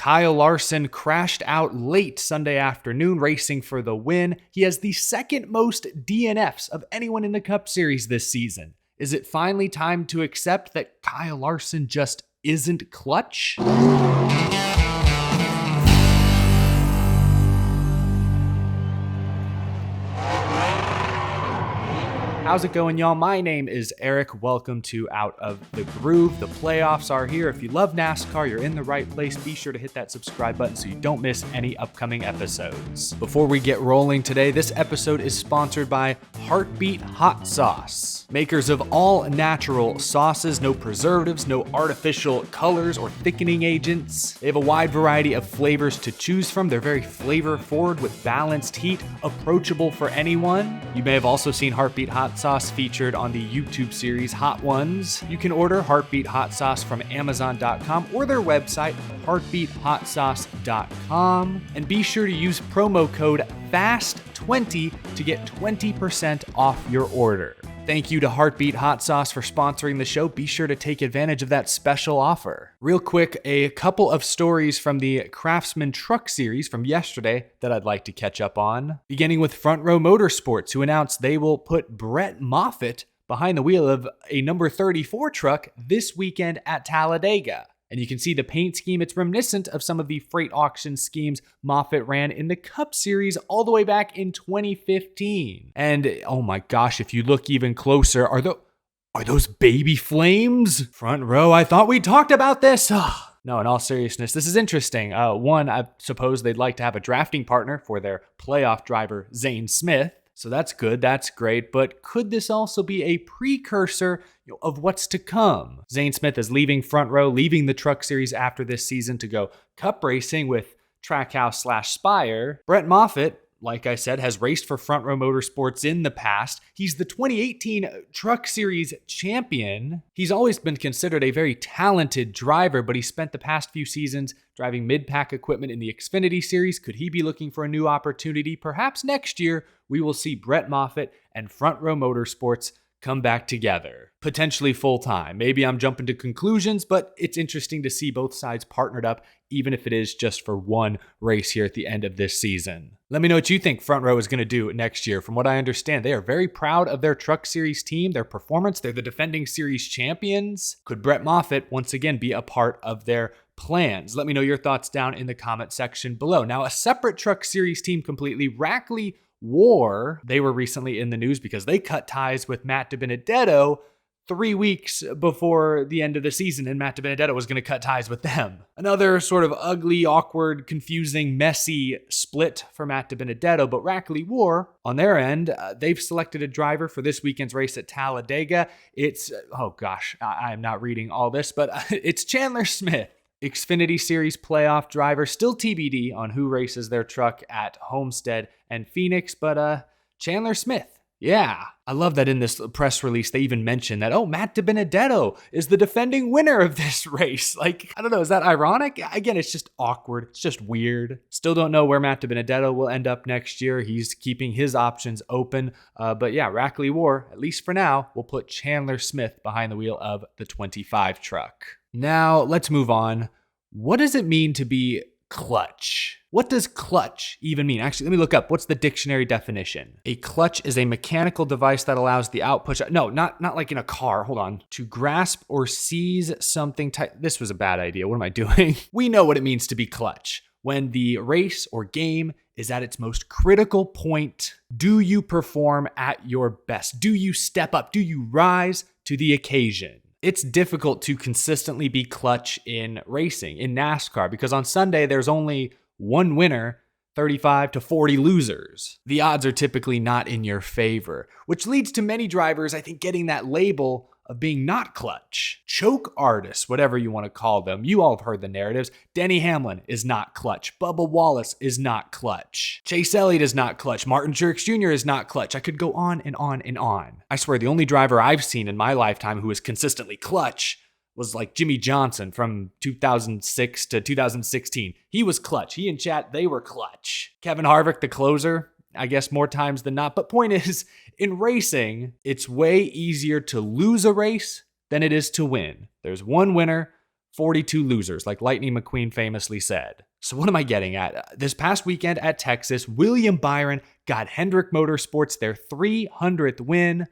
Kyle Larson crashed out late Sunday afternoon, racing for the win. He has the second most DNFs of anyone in the Cup Series this season. Is it finally time to accept that Kyle Larson just isn't clutch? How's it going, y'all? My name is Eric. Welcome to Out of the Groove. The playoffs are here. If you love NASCAR, you're in the right place. Be sure to hit that subscribe button so you don't miss any upcoming episodes. Before we get rolling today, this episode is sponsored by Heartbeat Hot Sauce. Makers of all natural sauces, no preservatives, no artificial colors or thickening agents. They have a wide variety of flavors to choose from. They're very flavor forward with balanced heat, approachable for anyone. You may have also seen Heartbeat Hot Sauce featured on the YouTube series Hot Ones. You can order Heartbeat Hot Sauce from Amazon.com or their website, heartbeathotsauce.com. And be sure to use promo code FAST20 to get 20% off your order. Thank you to Heartbeat Hot Sauce for sponsoring the show. Be sure to take advantage of that special offer. Real quick, a couple of stories from the Craftsman Truck Series from yesterday that I'd like to catch up on. Beginning with Front Row Motorsports, who announced they will put Brett Moffitt behind the wheel of a number 34 truck this weekend at Talladega. And you can see the paint scheme. It's reminiscent of some of the freight auction schemes Moffitt ran in the Cup Series all the way back in 2015. And oh my gosh, if you look even closer, are those baby flames? Front row, I thought we talked about this. No, in all seriousness, this is interesting. One, I suppose they'd like to have a drafting partner for their playoff driver, Zane Smith. So that's good, that's great, but could this also be a precursor of what's to come? Zane Smith is leaving Front Row, leaving the Truck Series after this season to go Cup racing with Trackhouse/Spire. Brett Moffitt, like I said, has raced for Front Row Motorsports in the past. He's the 2018 Truck Series champion. He's always been considered a very talented driver, but he spent the past few seasons driving mid-pack equipment in the Xfinity Series. Could he be looking for a new opportunity? Perhaps next year we will see Brett Moffitt and Front Row Motorsports come back together, potentially full-time. Maybe I'm jumping to conclusions, but it's interesting to see both sides partnered up, even if it is just for one race here at the end of this season. Let me know what you think Front Row is going to do next year. From what I understand, they are very proud of their Truck Series team, their performance. They're the defending series champions. Could Brett Moffitt once again be a part of their plans? Let me know your thoughts down in the comment section below. Now, a separate Truck Series team completely, Rackley W.A.R, they were recently in the news because they cut ties with Matt DiBenedetto 3 weeks before the end of the season, and Matt DiBenedetto was going to cut ties with them. Another sort of ugly, awkward, confusing, messy split for Matt DiBenedetto, but Rackley W.A.R, on their end, they've selected a driver for this weekend's race at Talladega. It's, oh gosh, I'm not reading all this, but it's Chandler Smith. Xfinity Series playoff driver, still TBD on who races their truck at Homestead and Phoenix, but Chandler Smith. Yeah, I love that in this press release they even mentioned that, oh, Matt DiBenedetto is the defending winner of this race. Like, I don't know, is that ironic? Again, it's just awkward. It's just weird. Still don't know where Matt DiBenedetto will end up next year. He's keeping his options open. But yeah, Rackley W.A.R, at least for now, will put Chandler Smith behind the wheel of the 25 truck. Now, let's move on. What does it mean to be clutch? What does clutch even mean? Actually, let me look up. What's the dictionary definition? A clutch is a mechanical device that allows the outpush. No, not like in a car. Hold on. To grasp or seize something tight. This was a bad idea. What am I doing? We know what it means to be clutch. When the race or game is at its most critical point, do you perform at your best? Do you step up? Do you rise to the occasion? It's difficult to consistently be clutch in racing, in NASCAR, because on Sunday there's only one winner, 35 to 40 losers. The odds are typically not in your favor, which leads to many drivers, I think, getting that label of being not clutch. Choke artists, whatever you want to call them. You all have heard the narratives. Denny Hamlin is not clutch. Bubba Wallace is not clutch. Chase Elliott is not clutch. Martin Truex Jr. is not clutch. I could go on and on and on. I swear the only driver I've seen in my lifetime who is consistently clutch was like Jimmy Johnson from 2006 to 2016. He was clutch. He and Chat, they were clutch. Kevin Harvick, the closer, I guess more times than not. But point is, in racing, it's way easier to lose a race than it is to win. There's one winner 42 losers, like Lightning McQueen famously said. So what am I getting at? This past weekend at Texas, William Byron got Hendrick Motorsports their 300th win,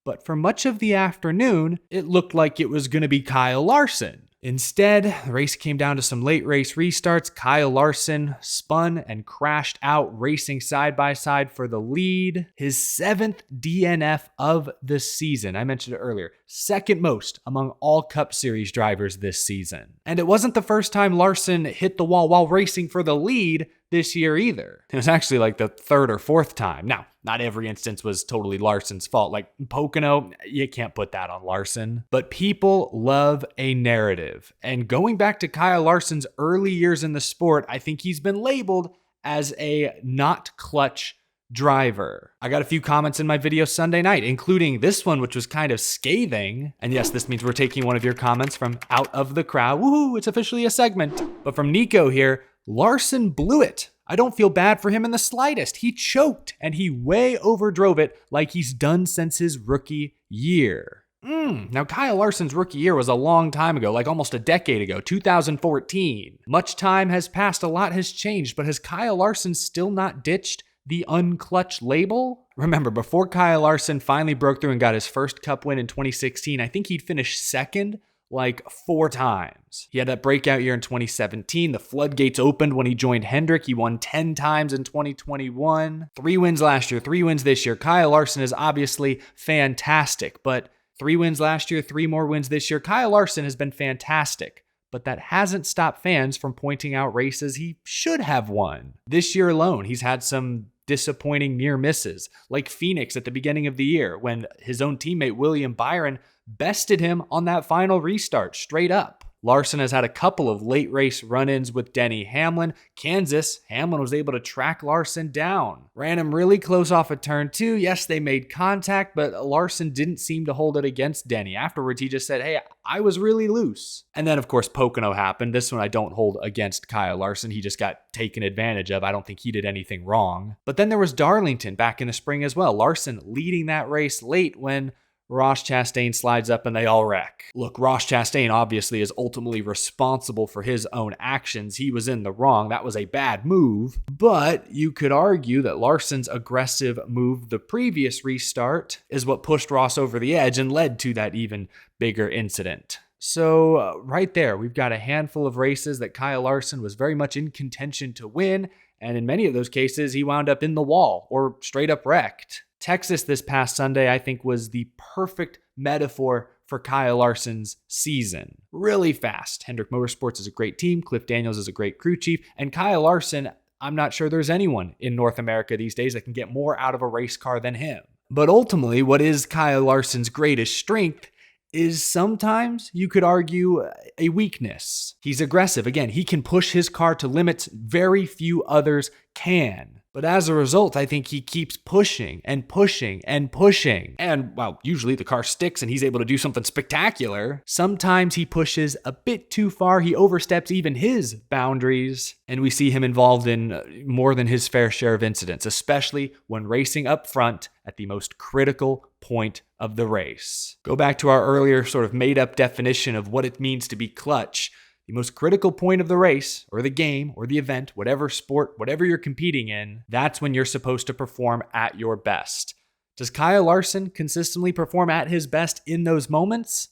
but for much of the afternoon, it looked like it was going to be Kyle Larson. Instead, the race came down to some late race restarts. Kyle Larson spun and crashed out, racing side by side for the lead. His 7th DNF of the season. I mentioned it earlier. Second most among all Cup Series drivers this season. And it wasn't the first time Larson hit the wall while racing for the lead this year either. It was actually like the 3rd or 4th time. Now, not every instance was totally Larson's fault. Like Pocono, you can't put that on Larson. But people love a narrative. And going back to Kyle Larson's early years in the sport, I think he's been labeled as a not clutch driver. I got a few comments in my video Sunday night, including this one, which was kind of scathing. And yes, this means we're taking one of your comments from out of the crowd. Woohoo, it's officially a segment. But from Nico here, Larson blew it. I don't feel bad for him in the slightest. He choked and he way overdrove it like he's done since his rookie year. Now, Kyle Larson's rookie year was a long time ago, like almost a decade ago, 2014. Much time has passed, a lot has changed, but has Kyle Larson still not ditched the unclutch label? Remember, before Kyle Larson finally broke through and got his first Cup win in 2016, I think he'd finished second like 4 times. He had that breakout year in 2017. The floodgates opened when he joined Hendrick. He won 10 times in 2021. 3 wins last year, 3 wins this year. Kyle Larson is obviously fantastic, but 3 wins last year, 3 more wins this year. Kyle Larson has been fantastic, but that hasn't stopped fans from pointing out races he should have won. This year alone, he's had some disappointing near misses, like Phoenix at the beginning of the year when his own teammate William Byron bested him on that final restart straight up. Larson has had a couple of late race run-ins with Denny Hamlin. Kansas, Hamlin was able to track Larson down. Ran him really close off of turn 2. Yes, they made contact, but Larson didn't seem to hold it against Denny. Afterwards, he just said, hey, I was really loose. And then, of course, Pocono happened. This one I don't hold against Kyle Larson. He just got taken advantage of. I don't think he did anything wrong. But then there was Darlington back in the spring as well. Larson leading that race late when Ross Chastain slides up and they all wreck. Look, Ross Chastain obviously is ultimately responsible for his own actions. He was in the wrong. That was a bad move. But you could argue that Larson's aggressive move the previous restart is what pushed Ross over the edge and led to that even bigger incident. So right there, we've got a handful of races that Kyle Larson was very much in contention to win. And in many of those cases, he wound up in the wall or straight up wrecked. Texas this past Sunday, I think, was the perfect metaphor for Kyle Larson's season. Really fast. Hendrick Motorsports is a great team. Cliff Daniels is a great crew chief. And Kyle Larson, I'm not sure there's anyone in North America these days that can get more out of a race car than him. But ultimately, what is Kyle Larson's greatest strength is sometimes, you could argue, a weakness. He's aggressive. Again, he can push his car to limits very few others can. But as a result, I think he keeps pushing and pushing and pushing. And, well, usually the car sticks and he's able to do something spectacular. Sometimes he pushes a bit too far. He oversteps even his boundaries. And we see him involved in more than his fair share of incidents, especially when racing up front at the most critical point of the race. Go back to our earlier sort of made-up definition of what it means to be clutch. The most critical point of the race, or the game, or the event, whatever sport, whatever you're competing in, that's when you're supposed to perform at your best. Does Kyle Larson consistently perform at his best in those moments?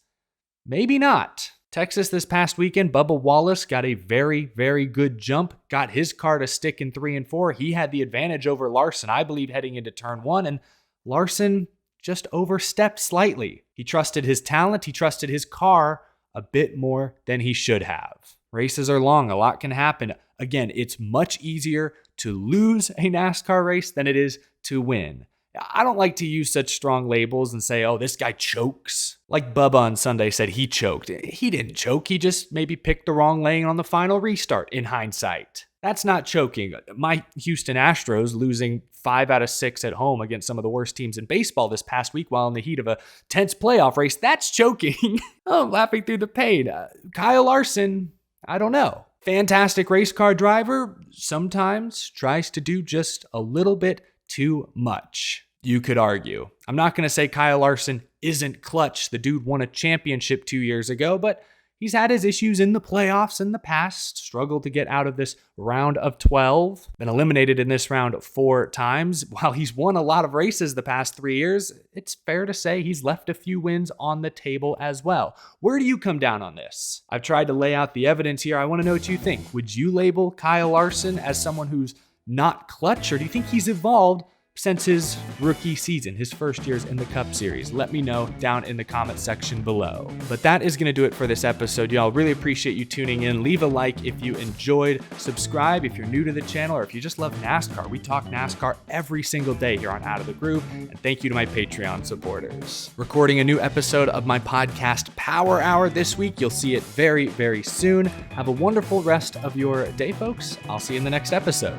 Maybe not. Texas this past weekend, Bubba Wallace got a very, very good jump, got his car to stick in 3 and 4. He had the advantage over Larson, I believe, heading into turn 1, and Larson just overstepped slightly. He trusted his talent, he trusted his car a bit more than he should have. Races are long, a lot can happen. Again, it's much easier to lose a NASCAR race than it is to win. I don't like to use such strong labels and say, oh, this guy chokes. Like Bubba on Sunday said he choked. He didn't choke, he just maybe picked the wrong lane on the final restart in hindsight. That's not choking. My Houston Astros losing 5 out of 6 at home against some of the worst teams in baseball this past week while in the heat of a tense playoff race, that's choking. Oh, I'm laughing through the pain. Kyle Larson, I don't know. Fantastic race car driver, sometimes tries to do just a little bit too much, you could argue. I'm not going to say Kyle Larson isn't clutch. The dude won a championship 2 years ago, but He's had his issues in the playoffs in the past, struggled to get out of this round of 12, been eliminated in this round 4 times. While he's won a lot of races the past 3 years, it's fair to say he's left a few wins on the table as well. Where do you come down on this? I've tried to lay out the evidence here. I want to know what you think. Would you label Kyle Larson as someone who's not clutch, or do you think he's evolved since his rookie season, his first years in the Cup Series? Let me know down in the comment section below. But that is going to do it for this episode, y'all. Really appreciate you tuning in. Leave a like if you enjoyed. Subscribe if you're new to the channel, or if you just love NASCAR. We talk NASCAR every single day here on Out of the Groove. And thank you to my Patreon supporters. Recording a new episode of my podcast, Power Hour, this week. You'll see it very, very soon. Have a wonderful rest of your day, folks. I'll see you in the next episode.